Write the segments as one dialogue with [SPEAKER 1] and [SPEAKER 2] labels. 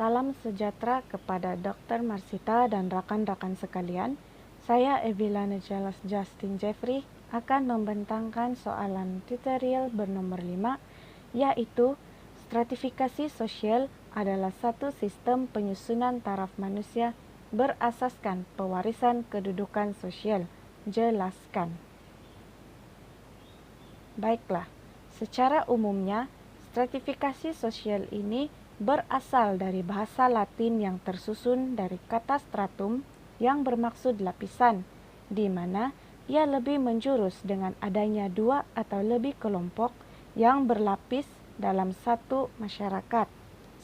[SPEAKER 1] Salam sejahtera kepada Dr. Marsita dan rekan-rekan sekalian. Saya Evila Nejalas Justin Jeffrey akan membentangkan soalan tutorial bernomor 5, yaitu stratifikasi sosial adalah satu sistem penyusunan taraf manusia berasaskan pewarisan kedudukan sosial. Jelaskan. Baiklah, secara umumnya, stratifikasi sosial ini berasal dari bahasa Latin yang tersusun dari kata stratum yang bermaksud lapisan, di mana ia lebih menjurus dengan adanya dua atau lebih kelompok yang berlapis dalam satu masyarakat,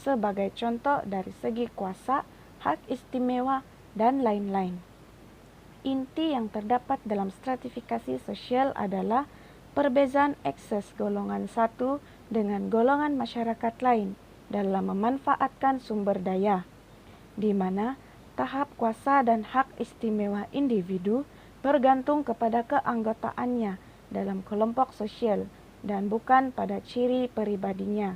[SPEAKER 1] sebagai contoh dari segi kuasa, hak istimewa, dan lain-lain. Inti yang terdapat dalam stratifikasi sosial adalah perbezaan ekses golongan satu dengan golongan masyarakat lain dalam memanfaatkan sumber daya, di mana tahap kuasa dan hak istimewa individu bergantung kepada keanggotaannya dalam kelompok sosial dan bukan pada ciri pribadinya.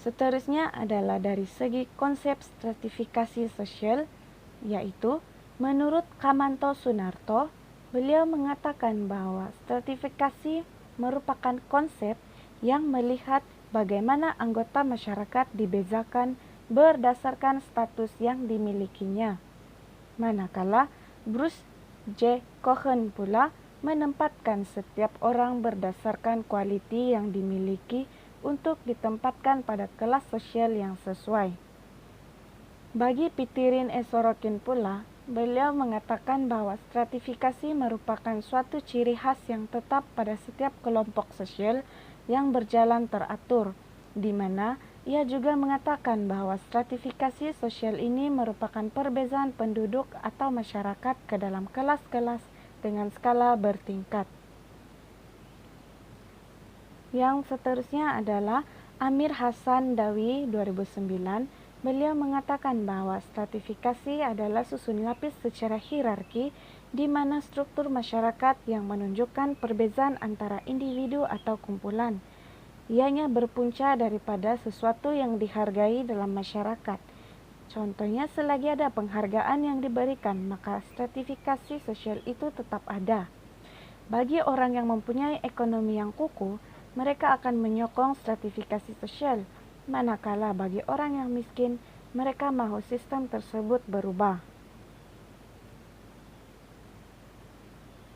[SPEAKER 1] Seterusnya adalah dari segi konsep stratifikasi sosial, yaitu menurut Kamanto Sunarto, beliau mengatakan bahwa stratifikasi merupakan konsep yang melihat bagaimana anggota masyarakat dibezakan berdasarkan status yang dimilikinya. Manakala Bruce J. Cohen pula menempatkan setiap orang berdasarkan kualiti yang dimiliki untuk ditempatkan pada kelas sosial yang sesuai. Bagi Pitirin E. Sorokin pula, beliau mengatakan bahwa stratifikasi merupakan suatu ciri khas yang tetap pada setiap kelompok sosial yang berjalan teratur, di mana ia juga mengatakan bahwa stratifikasi sosial ini merupakan perbezaan penduduk atau masyarakat ke dalam kelas-kelas dengan skala bertingkat. Yang seterusnya adalah Amir Hassan Dawi 2009. Beliau mengatakan bahwa stratifikasi adalah susun lapis secara hierarki di mana struktur masyarakat yang menunjukkan perbezaan antara individu atau kumpulan. Ianya berpunca daripada sesuatu yang dihargai dalam masyarakat. Contohnya, selagi ada penghargaan yang diberikan, maka stratifikasi sosial itu tetap ada. Bagi orang yang mempunyai ekonomi yang kukuh, mereka akan menyokong stratifikasi sosial. Manakala bagi orang yang miskin, mereka mahu sistem tersebut berubah.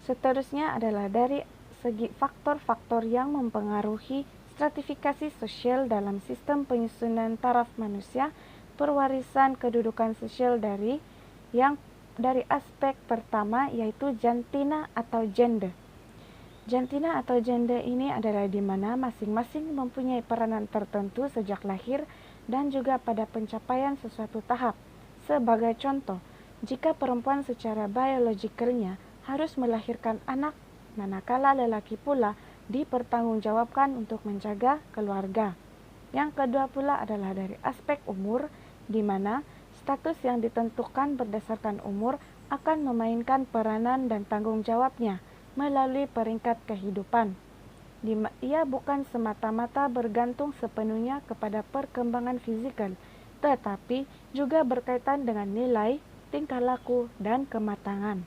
[SPEAKER 1] Seterusnya adalah dari segi faktor-faktor yang mempengaruhi stratifikasi sosial dalam sistem penyusunan taraf manusia, perwarisan kedudukan sosial dari aspek pertama, yaitu jantina atau gender. Jantina atau gender ini adalah di mana masing-masing mempunyai peranan tertentu sejak lahir dan juga pada pencapaian sesuatu tahap. Sebagai contoh, jika perempuan secara biologikalnya harus melahirkan anak, manakala lelaki pula dipertanggungjawabkan untuk menjaga keluarga. Yang kedua pula adalah dari aspek umur, di mana status yang ditentukan berdasarkan umur akan memainkan peranan dan tanggung jawabnya melalui peringkat kehidupan. Ia bukan semata-mata bergantung sepenuhnya kepada perkembangan fizikal, tetapi juga berkaitan dengan nilai, tingkah laku, dan kematangan.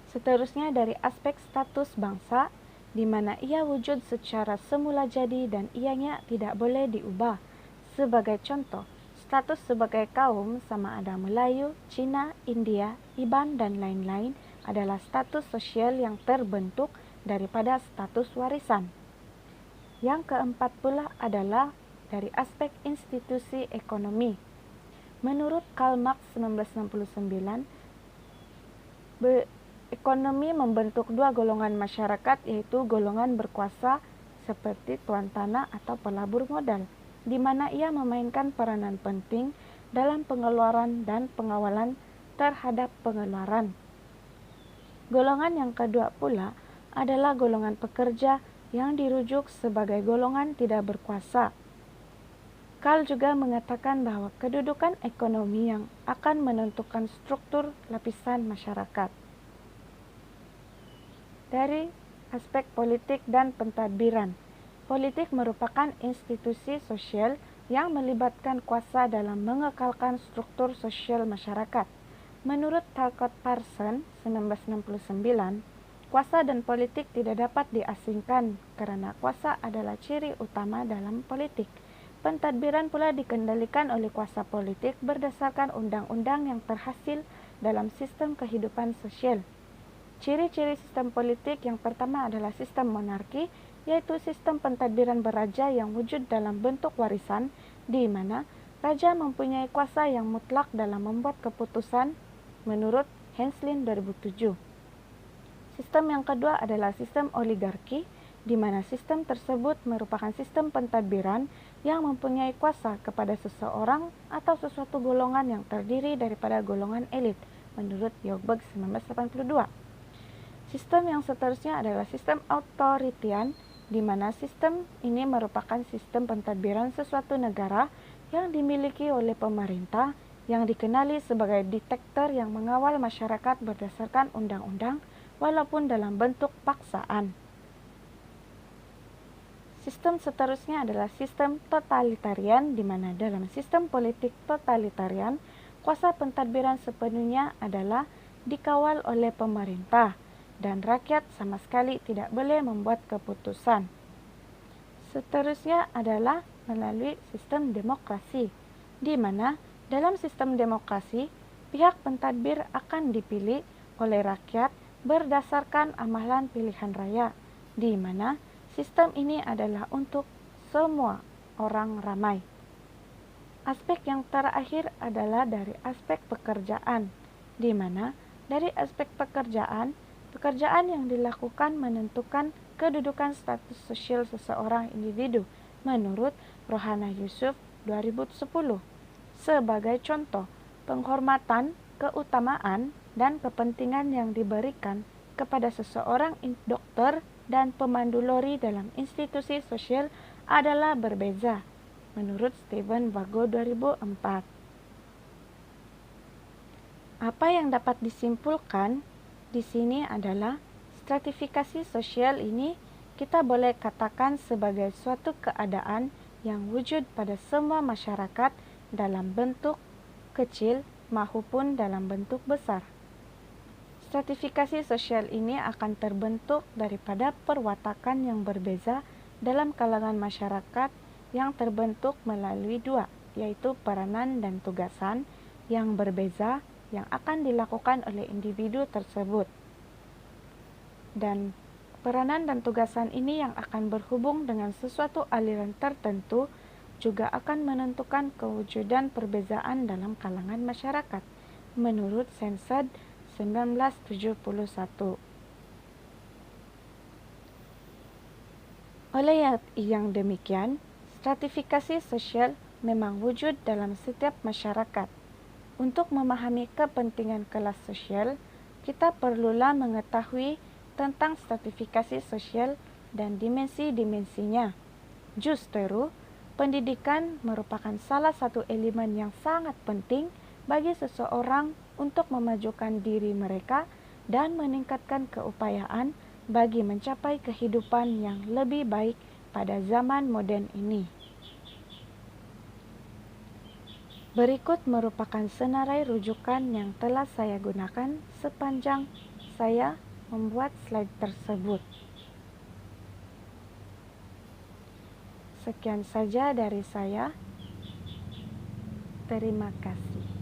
[SPEAKER 1] Seterusnya dari aspek status bangsa, di mana ia wujud secara semula jadi dan ianya tidak boleh diubah. Sebagai contoh, status sebagai kaum sama ada Melayu, Cina, India, Iban, dan lain-lain adalah status sosial yang terbentuk daripada status warisan. Yang keempat pula adalah dari aspek institusi ekonomi. Menurut Karl Marx 1969, ekonomi membentuk dua golongan masyarakat, yaitu golongan berkuasa seperti tuan tanah atau pelabur modal, di mana ia memainkan peranan penting dalam pengeluaran dan pengawalan terhadap pengeluaran. Golongan yang kedua pula adalah golongan pekerja yang dirujuk sebagai golongan tidak berkuasa. Karl juga mengatakan bahwa kedudukan ekonomi yang akan menentukan struktur lapisan masyarakat. Dari aspek politik dan pentadbiran, Politik merupakan institusi sosial yang melibatkan kuasa dalam mengekalkan struktur sosial masyarakat. Menurut Talcott Parsons 1969, kuasa dan politik tidak dapat diasingkan karena kuasa adalah ciri utama dalam politik. Pentadbiran pula dikendalikan oleh kuasa politik berdasarkan undang-undang yang terhasil dalam sistem kehidupan sosial. Ciri-ciri sistem politik yang pertama adalah sistem monarki, yaitu sistem pentadbiran beraja yang wujud dalam bentuk warisan, di mana raja mempunyai kuasa yang mutlak dalam membuat keputusan menurut Henslin 2007. Sistem yang kedua adalah sistem oligarki, di mana sistem tersebut merupakan sistem pentadbiran yang mempunyai kuasa kepada seseorang atau sesuatu golongan yang terdiri daripada golongan elit, menurut Youngberg 1982. Sistem yang seterusnya adalah sistem otoritarian, di mana sistem ini merupakan sistem pentadbiran sesuatu negara yang dimiliki oleh pemerintah yang dikenali sebagai diktator yang mengawal masyarakat berdasarkan undang-undang walaupun dalam bentuk paksaan. Sistem seterusnya adalah sistem totalitarian, di mana dalam sistem politik totalitarian, kuasa pentadbiran sepenuhnya adalah dikawal oleh pemerintah dan rakyat sama sekali tidak boleh membuat keputusan. Seterusnya adalah melalui sistem demokrasi, di mana dalam sistem demokrasi, pihak pentadbir akan dipilih oleh rakyat berdasarkan amalan pilihan raya, di mana sistem ini adalah untuk semua orang ramai. Aspek yang terakhir adalah dari aspek pekerjaan, di mana dari aspek pekerjaan yang dilakukan menentukan kedudukan status sosial seseorang individu menurut Rohana Yusuf 2010. Sebagai contoh, penghormatan, keutamaan, dan kepentingan yang diberikan kepada seseorang dokter dan pemandu lori dalam institusi sosial adalah berbeza, menurut Stephen Vago 2004. Apa yang dapat disimpulkan di sini adalah stratifikasi sosial ini kita boleh katakan sebagai suatu keadaan yang wujud pada semua masyarakat dalam bentuk kecil maupun dalam bentuk besar. Stratifikasi sosial ini akan terbentuk daripada perwatakan yang berbeza dalam kalangan masyarakat yang terbentuk melalui dua, yaitu peranan dan tugasan yang berbeza yang akan dilakukan oleh individu tersebut. Dan peranan dan tugasan ini yang akan berhubung dengan sesuatu aliran tertentu juga akan menentukan kewujudan perbezaan dalam kalangan masyarakat, menurut Sensad 1971. Oleh yang demikian, stratifikasi sosial memang wujud dalam setiap masyarakat. Untuk memahami kepentingan kelas sosial, kita perlulah mengetahui tentang stratifikasi sosial dan dimensi-dimensinya. Justru, pendidikan merupakan salah satu elemen yang sangat penting bagi seseorang untuk memajukan diri mereka dan meningkatkan keupayaan bagi mencapai kehidupan yang lebih baik pada zaman modern ini. Berikut merupakan senarai rujukan yang telah saya gunakan sepanjang saya membuat slide tersebut. Sekian saja dari saya. Terima kasih.